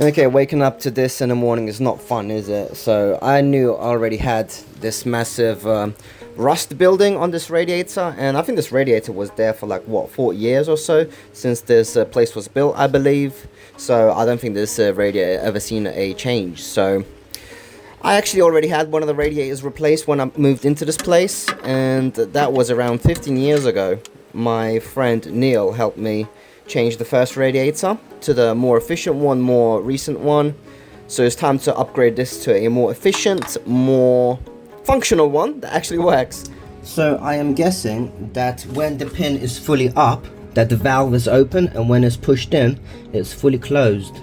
Okay, waking up to this in the morning is not fun, is it? So I knew I already had this massive rust building on this radiator, and I think this radiator was there for like, what, 40 years or so since this place was built, I believe. So I don't think this radiator ever seen a change. So I actually already had one of the radiators replaced when I moved into this place, and that was around 15 years ago. My friend Neil helped me change the first radiator to the more efficient one, more recent one. So it's time to upgrade this to a more efficient, more functional one that actually works. So I am guessing that when the pin is fully up, that the valve is open, and when it's pushed in, it's fully closed.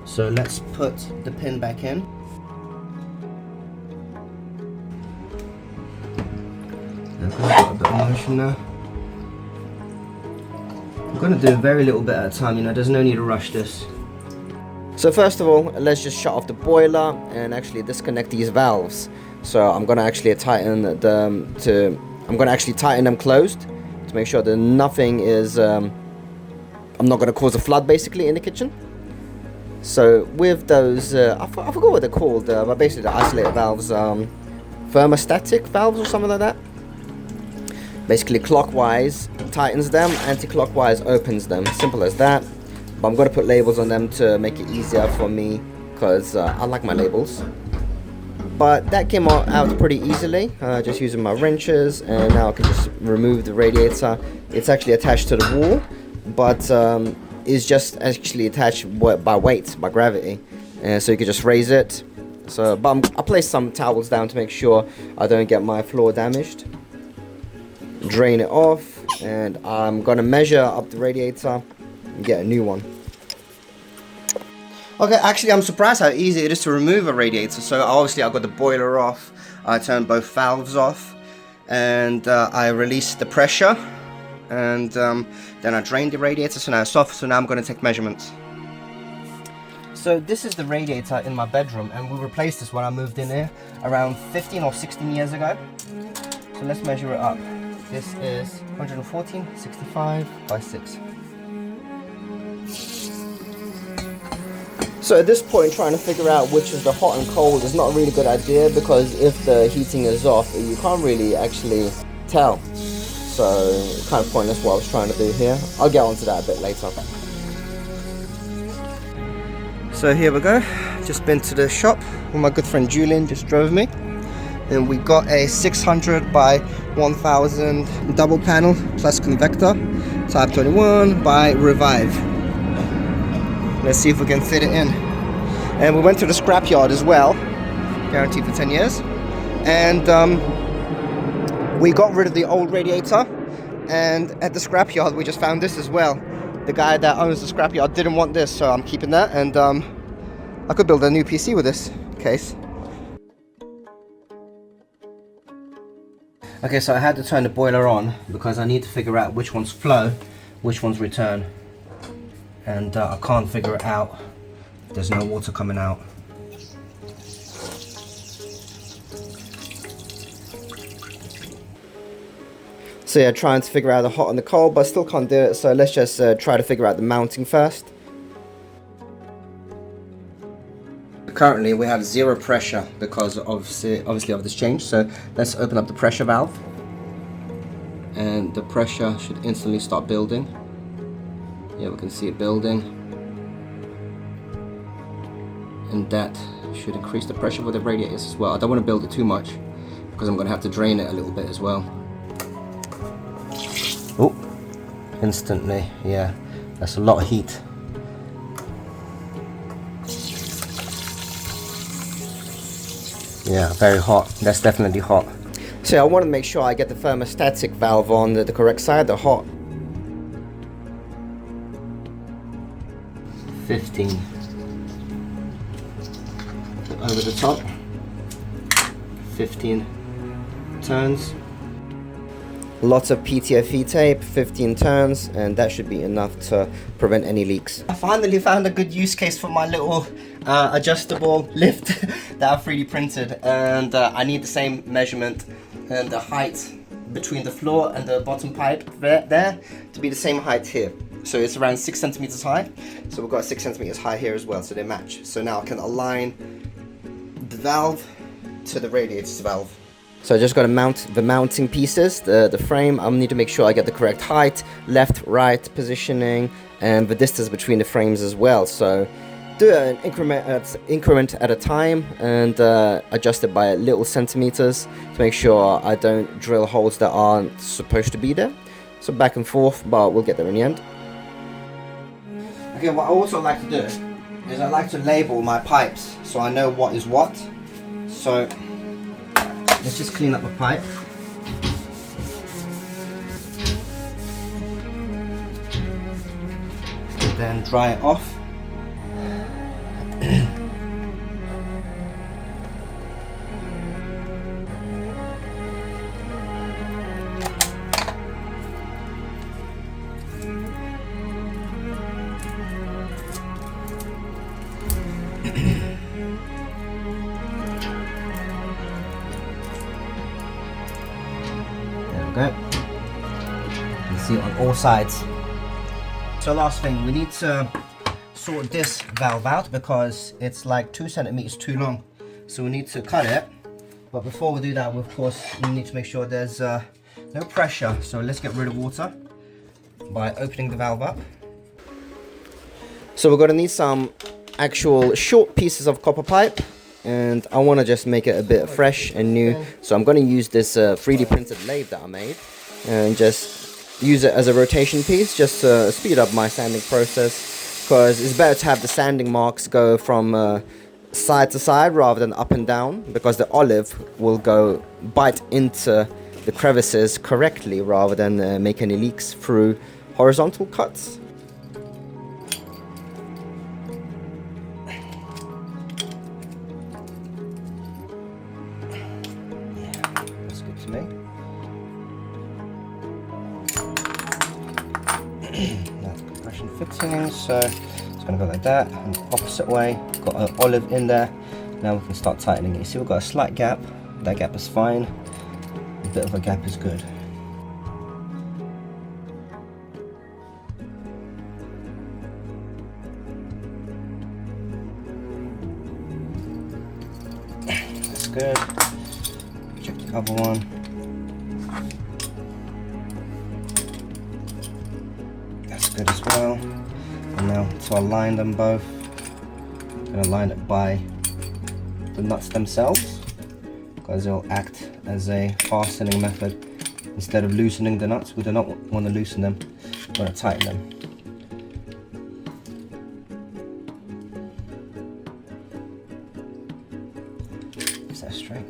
So let's put the pin back in. Got a bit of motion there. I'm going to do a very little bit at a time, you know, there's no need to rush this. So first of all, let's just shut off the boiler and actually disconnect these valves. So I'm going to actually tighten them tighten them closed to make sure that nothing is, I'm not going to cause a flood basically in the kitchen. So with those, I forgot what they're called, but basically the isolator valves, thermostatic valves or something like that. Basically clockwise tightens them, anti-clockwise opens them, simple as that. But I'm going to put labels on them to make it easier for me, because I like my labels. But that came out pretty easily, just using my wrenches, and now I can just remove the radiator. It's actually attached to the wall, but is just actually attached by weight, by gravity, and so you can just raise it. So but I placed some towels down to make sure I don't get my floor damaged. Drain it off, and I'm gonna measure up the radiator and get a new one. Okay, actually I'm surprised how easy it is to remove a radiator. So obviously I got the boiler off, I turned both valves off, and I released the pressure, and then I drained the radiator, so now it's off. So now I'm going to take measurements. So this is the radiator in my bedroom, and we replaced this when I moved in here around 15 or 16 years ago. So let's measure it up. This is 114.65 by 6. So at this point, trying to figure out which is the hot and cold is not a really good idea, because if the heating is off, you can't really actually tell. So it's kind of pointless what I was trying to do here. I'll get onto that a bit later. So here we go. Just been to the shop with my good friend Julian, just drove me. And we got a 600 by 1000 double panel plus convector, type 21 by Revive. Let's see if we can fit it in. And we went to the scrapyard as well, guaranteed for 10 years. And we got rid of the old radiator, and at the scrapyard we just found this as well. The guy that owns the scrapyard didn't want this, so I'm keeping that, and I could build a new PC with this case. Okay, so I had to turn the boiler on because I need to figure out which one's flow, which one's return. And I can't figure it out. There's no water coming out. So yeah, trying to figure out the hot and the cold, but I still can't do it. So let's just try to figure out the mounting first. Currently we have zero pressure because obviously of this change. So let's open up the pressure valve, and the pressure should instantly start building. Yeah, we can see it building, and that should increase the pressure with the radiators as well. I don't want to build it too much because I'm going to have to drain it a little bit as well. Oh, instantly, yeah, that's a lot of heat. Yeah, very hot. That's definitely hot. So I want to make sure I get the thermostatic valve on the correct side, the hot. 15 over the top, 15 turns. Lots of PTFE tape, 15 turns, and that should be enough to prevent any leaks. I finally found a good use case for my little adjustable lift that I 3D printed, and I need the same measurement and the height between the floor and the bottom pipe there to be the same height here. So it's around 6 centimeters high. So we've got 6 centimeters high here as well, so they match. So now I can align the valve to the radiator's valve. So I just got to mount the mounting pieces, the frame. I need to make sure I get the correct height, left, right positioning, and the distance between the frames as well. So do an increment at a time and adjust it by little centimeters to make sure I don't drill holes that aren't supposed to be there. So back and forth, but we'll get there in the end. Okay, what I also like to do is I like to label my pipes so I know what is what. So let's just clean up the pipe. And then dry it off. There we go. You can see it on all sides. So last thing, we need to sort this valve out because it's like 2 centimeters too long. So we need to cut it. But before we do that, of course, we need to make sure there's no pressure. So let's get rid of water by opening the valve up. So we're going to need some actual short pieces of copper pipe. And I want to just make it a bit fresh and new. So I'm going to use this 3D printed lathe that I made and just use it as a rotation piece just to speed up my sanding process, because it's better to have the sanding marks go from side to side rather than up and down, because the olive will go bite into the crevices correctly rather than make any leaks through horizontal cuts. That's compression fitting, so it's going to go like that, and the opposite way, got an olive in there. Now we can start tightening it. You see we've got a slight gap, that gap is fine, a bit of a gap is good. That's good. Check the other one. Good as well. And now to align them both, I'm going to line it by the nuts themselves, because they'll act as a fastening method. Instead of loosening the nuts, we do not want to loosen them, we want to tighten them. Is that straight?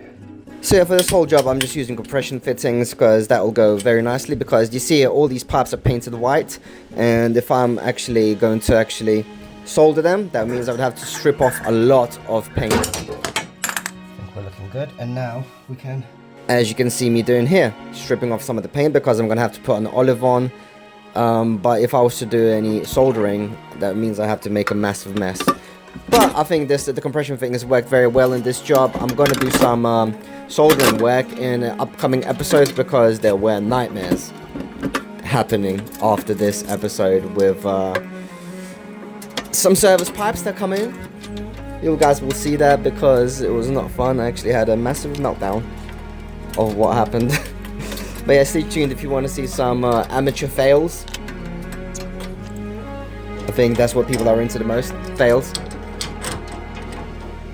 So yeah, for this whole job I'm just using compression fittings because that will go very nicely, because you see all these pipes are painted white, and if I'm actually going to solder them, that means I would have to strip off a lot of paint. I think we're looking good, and now we can, as you can see me doing here, stripping off some of the paint because I'm going to have to put an olive on, but if I was to do any soldering, that means I have to make a massive mess. But I think the compression fitting has worked very well in this job. I'm going to do some soldering work in upcoming episodes because there were nightmares happening after this episode with some service pipes that come in. You guys will see that because it was not fun. I actually had a massive meltdown of what happened. But yeah, stay tuned if you want to see some amateur fails. I think that's what people are into the most, fails.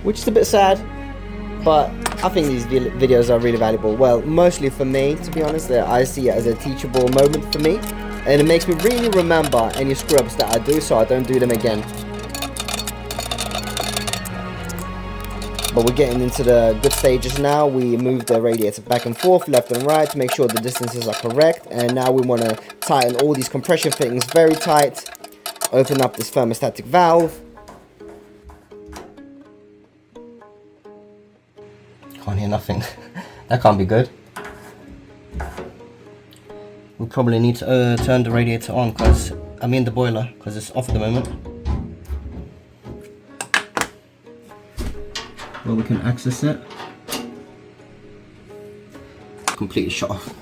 Which is a bit sad, but I think these videos are really valuable. Well, mostly for me, to be honest. I see it as a teachable moment for me, and it makes me really remember any screw-ups that I do so I don't do them again. But we're getting into the good stages now. We move the radiator back and forth, left and right, to make sure the distances are correct, and now we want to tighten all these compression fittings very tight, open up this thermostatic valve. Can't hear nothing. That can't be good. We'll probably need to turn the radiator on, because I mean the boiler, because it's off at the moment. Well, we can access it. Completely shut off.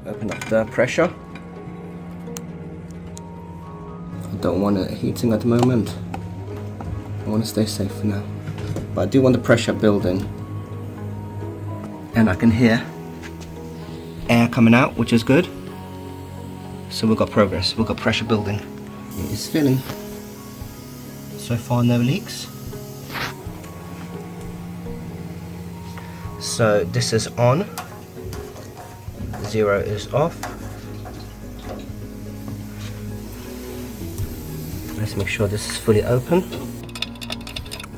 Open up the pressure. I don't want it heating at the moment. I want to stay safe for now. But I do want the pressure building. And I can hear air coming out, which is good. So we've got progress, we've got pressure building. It is filling. So far no leaks. So this is on, 0 is off. Let's make sure this is fully open.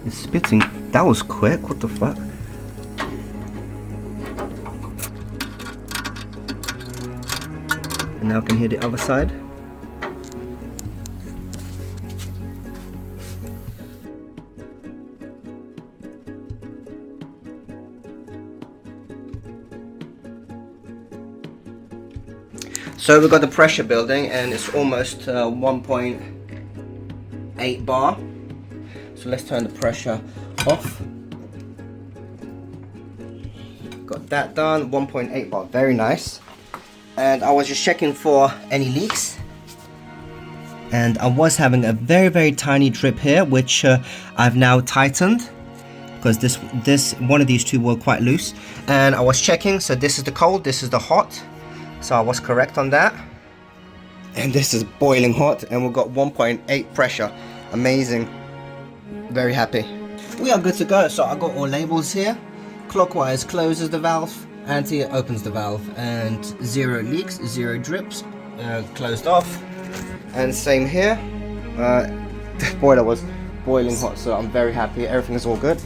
It's spitting. That was quick, what the fuck? And now I can hear the other side. So we've got the pressure building and it's almost 1.8 bar. So let's turn the pressure off. Got that done, 1.8 bar, very nice. And I was just checking for any leaks. And I was having a very tiny drip here, which I've now tightened. Because this one of these two were quite loose. And I was checking, so this is the cold, this is the hot. So I was correct on that. And this is boiling hot and we've got 1.8 pressure. Amazing. Very happy. We are good to go. So I got all labels here. Clockwise closes the valve, anti opens the valve, and 0 leaks, 0 drips, closed off. And same here. The boiler was boiling hot, so I'm very happy. Everything is all good.